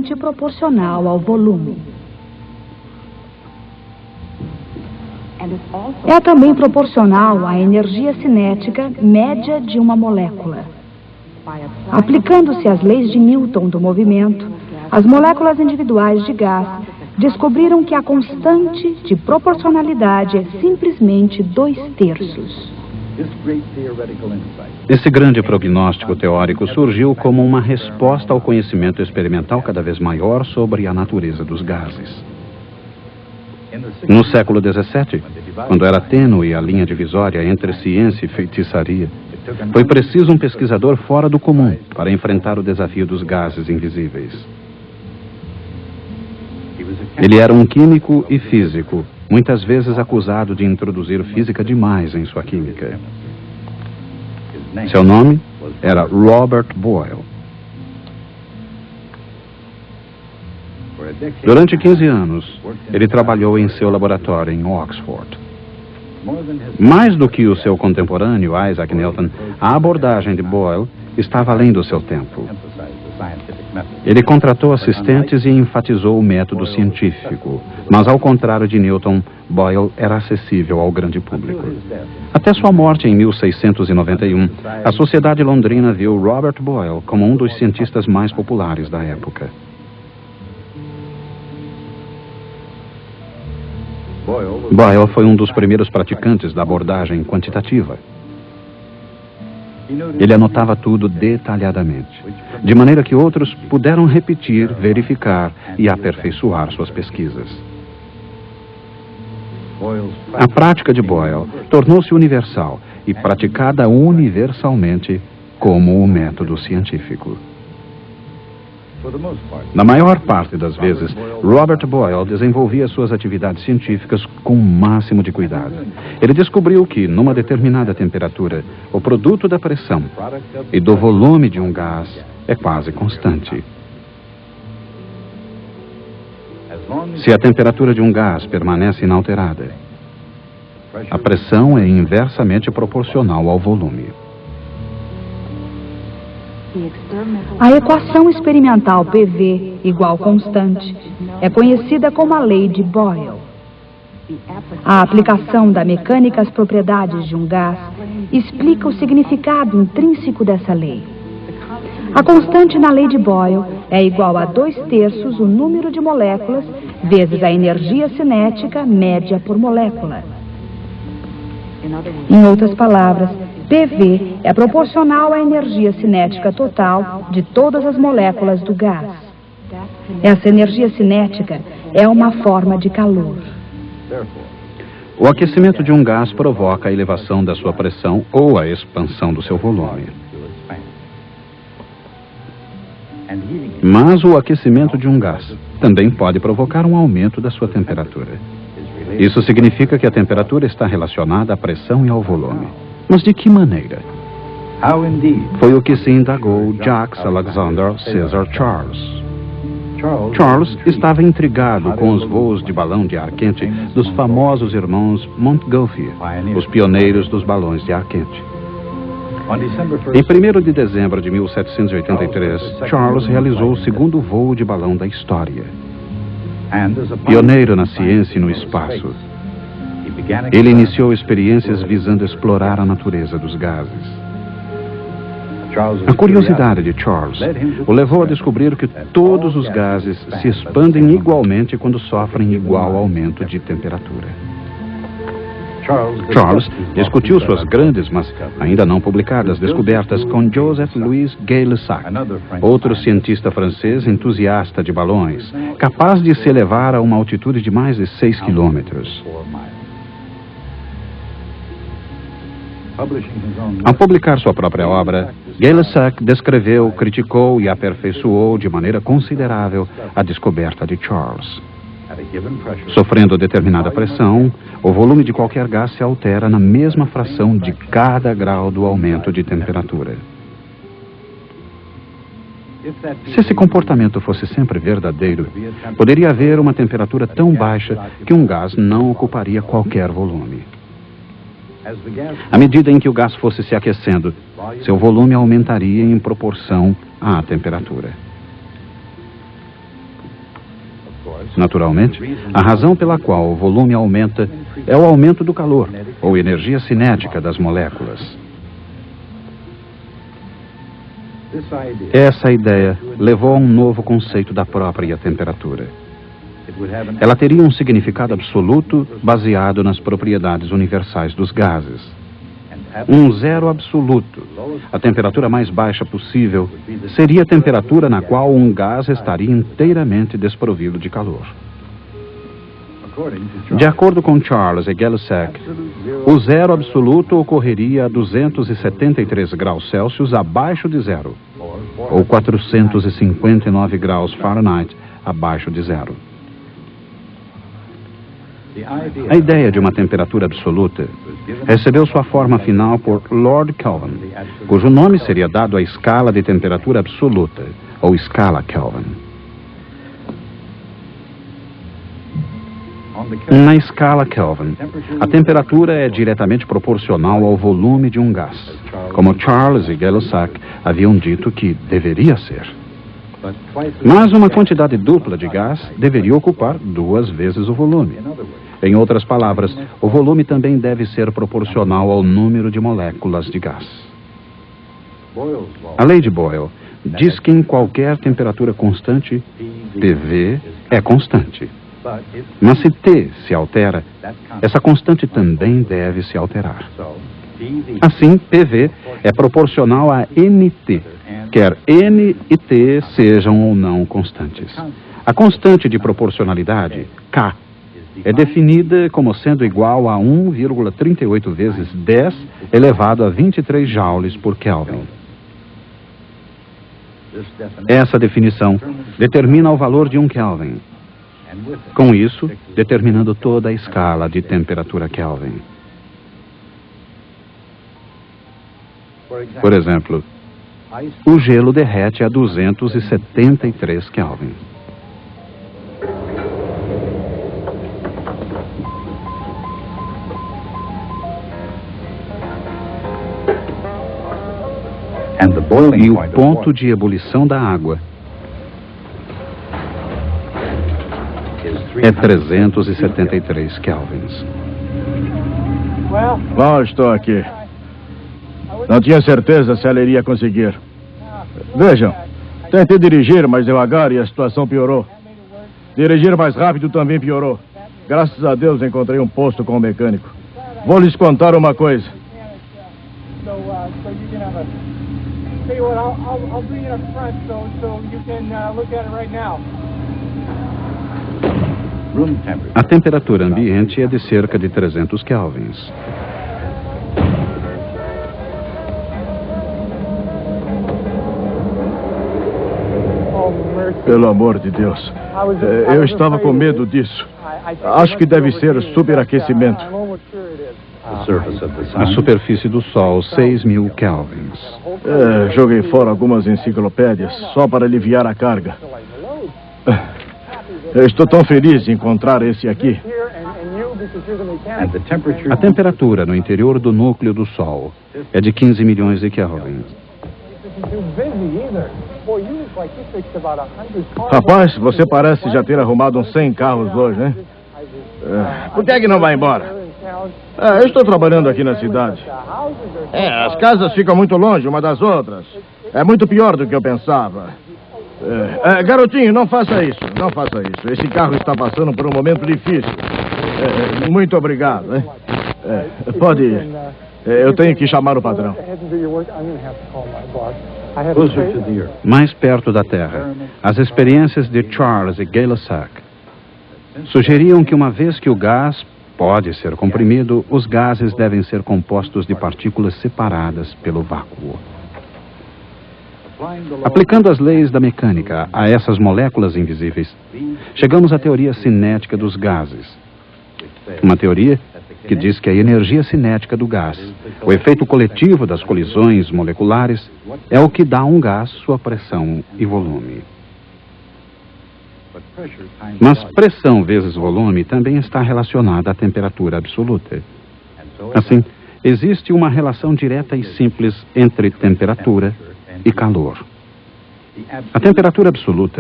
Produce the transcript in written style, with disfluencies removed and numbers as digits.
inversamente proporcional ao volume. É também proporcional à energia cinética média de uma molécula. Aplicando-se às leis de Newton do movimento, as moléculas individuais de gás descobriram que a constante de proporcionalidade é simplesmente 2/3. Esse grande prognóstico teórico surgiu como uma resposta ao conhecimento experimental cada vez maior sobre a natureza dos gases. No século XVII, quando era tênue a linha divisória entre ciência e feitiçaria, foi preciso um pesquisador fora do comum para enfrentar o desafio dos gases invisíveis. Ele era um químico e físico, muitas vezes acusado de introduzir física demais em sua química. Seu nome era Robert Boyle. Durante 15 anos, ele trabalhou em seu laboratório em Oxford. Mais do que o seu contemporâneo, Isaac Newton, a abordagem de Boyle estava além do seu tempo. Ele contratou assistentes e enfatizou o método científico, mas ao contrário de Newton, Boyle era acessível ao grande público. Até sua morte em 1691, a sociedade londrina viu Robert Boyle como um dos cientistas mais populares da época. Boyle foi um dos primeiros praticantes da abordagem quantitativa. Ele anotava tudo detalhadamente, de maneira que outros puderam repetir, verificar e aperfeiçoar suas pesquisas. A prática de Boyle tornou-se universal e praticada universalmente como o método científico. Na maior parte das vezes, Robert Boyle desenvolvia suas atividades científicas com o máximo de cuidado. Ele descobriu que, numa determinada temperatura, o produto da pressão e do volume de um gás é quase constante. Se a temperatura de um gás permanece inalterada, a pressão é inversamente proporcional ao volume. A equação experimental PV igual constante é conhecida como a lei de Boyle. A aplicação da mecânica às propriedades de um gás explica o significado intrínseco dessa lei. A constante na lei de Boyle é igual a 2/3 o número de moléculas vezes a energia cinética média por molécula. Em outras palavras, PV é proporcional à energia cinética total de todas as moléculas do gás. Essa energia cinética é uma forma de calor. O aquecimento de um gás provoca a elevação da sua pressão ou a expansão do seu volume. Mas o aquecimento de um gás também pode provocar um aumento da sua temperatura. Isso significa que a temperatura está relacionada à pressão e ao volume. Mas de que maneira? Foi o que se indagou Jacques Alexander César Charles. Charles estava intrigado com os voos de balão de ar quente dos famosos irmãos Montgolfier, os pioneiros dos balões de ar quente. Em 1º de dezembro de 1783, Charles realizou o segundo voo de balão da história. Pioneiro na ciência e no espaço, ele iniciou experiências visando explorar a natureza dos gases. A curiosidade de Charles o levou a descobrir que todos os gases se expandem igualmente quando sofrem igual aumento de temperatura. Charles discutiu suas grandes, mas ainda não publicadas, descobertas com Joseph Louis Gay-Lussac, outro cientista francês entusiasta de balões, capaz de se elevar a uma altitude de mais de 6 quilômetros. Ao publicar sua própria obra, Gay-Lussac descreveu, criticou e aperfeiçoou de maneira considerável a descoberta de Charles. Sofrendo determinada pressão, o volume de qualquer gás se altera na mesma fração de cada grau do aumento de temperatura. Se esse comportamento fosse sempre verdadeiro, poderia haver uma temperatura tão baixa que um gás não ocuparia qualquer volume. À medida em que o gás fosse se aquecendo, seu volume aumentaria em proporção à temperatura. Naturalmente, a razão pela qual o volume aumenta é o aumento do calor, ou energia cinética das moléculas. Essa ideia levou a um novo conceito da própria temperatura. Ela teria um significado absoluto baseado nas propriedades universais dos gases. Um zero absoluto, a temperatura mais baixa possível, seria a temperatura na qual um gás estaria inteiramente desprovido de calor. De acordo com Charles e Gay-Lussac, o zero absoluto ocorreria a 273 graus Celsius abaixo de zero, ou 459 graus Fahrenheit abaixo de zero. A ideia de uma temperatura absoluta recebeu sua forma final por Lord Kelvin, cujo nome seria dado à escala de temperatura absoluta, ou escala Kelvin. Na escala Kelvin, a temperatura é diretamente proporcional ao volume de um gás, como Charles e Gay-Lussac haviam dito que deveria ser. Mas uma quantidade dupla de gás deveria ocupar 2 vezes o volume. Em outras palavras, o volume também deve ser proporcional ao número de moléculas de gás. A lei de Boyle diz que em qualquer temperatura constante, PV é constante. Mas se T se altera, essa constante também deve se alterar. Assim, PV é proporcional a NT, quer N e T sejam ou não constantes. A constante de proporcionalidade, K, é definida como sendo igual a 1,38 vezes 10 elevado a 23 joules por Kelvin. Essa definição determina o valor de 1 Kelvin. Com isso, determinando toda a escala de temperatura Kelvin. Por exemplo, o gelo derrete a 273 Kelvin. E o ponto de ebulição da água é 373 kelvins. Bom, estou aqui. Não tinha certeza se ela iria conseguir. Vejam, tentei dirigir mais devagar e a situação piorou. Dirigir mais rápido também piorou. Graças a Deus encontrei um posto com o mecânico. Vou lhes contar uma coisa. A temperatura ambiente é de cerca de 300 kelvins. Pelo amor de Deus. Eu estava com medo disso. Acho que deve ser superaquecimento. A superfície do Sol, 6.000 kelvins. Joguei fora algumas enciclopédias só para aliviar a carga. Eu estou tão feliz de encontrar esse aqui. A temperatura no interior do núcleo do Sol é de 15 milhões de kelvins. Rapaz, você parece já ter arrumado uns 100 carros hoje, né? Por que é que não vai embora? Eu estou trabalhando aqui na cidade. As casas ficam muito longe uma das outras. É muito pior do que eu pensava. Garotinho, não faça isso. Não faça isso. Esse carro está passando por um momento difícil. Muito obrigado. Pode ir. Eu tenho que chamar o patrão. Mais perto da Terra, as experiências de Charles e Gay-Lussac sugeriam que uma vez que o gás pode ser comprimido, os gases devem ser compostos de partículas separadas pelo vácuo. Aplicando as leis da mecânica a essas moléculas invisíveis, chegamos à teoria cinética dos gases. Uma teoria que diz que a energia cinética do gás, o efeito coletivo das colisões moleculares, é o que dá a um gás sua pressão e volume. Mas pressão vezes volume também está relacionada à temperatura absoluta. Assim, existe uma relação direta e simples entre temperatura e calor. A temperatura absoluta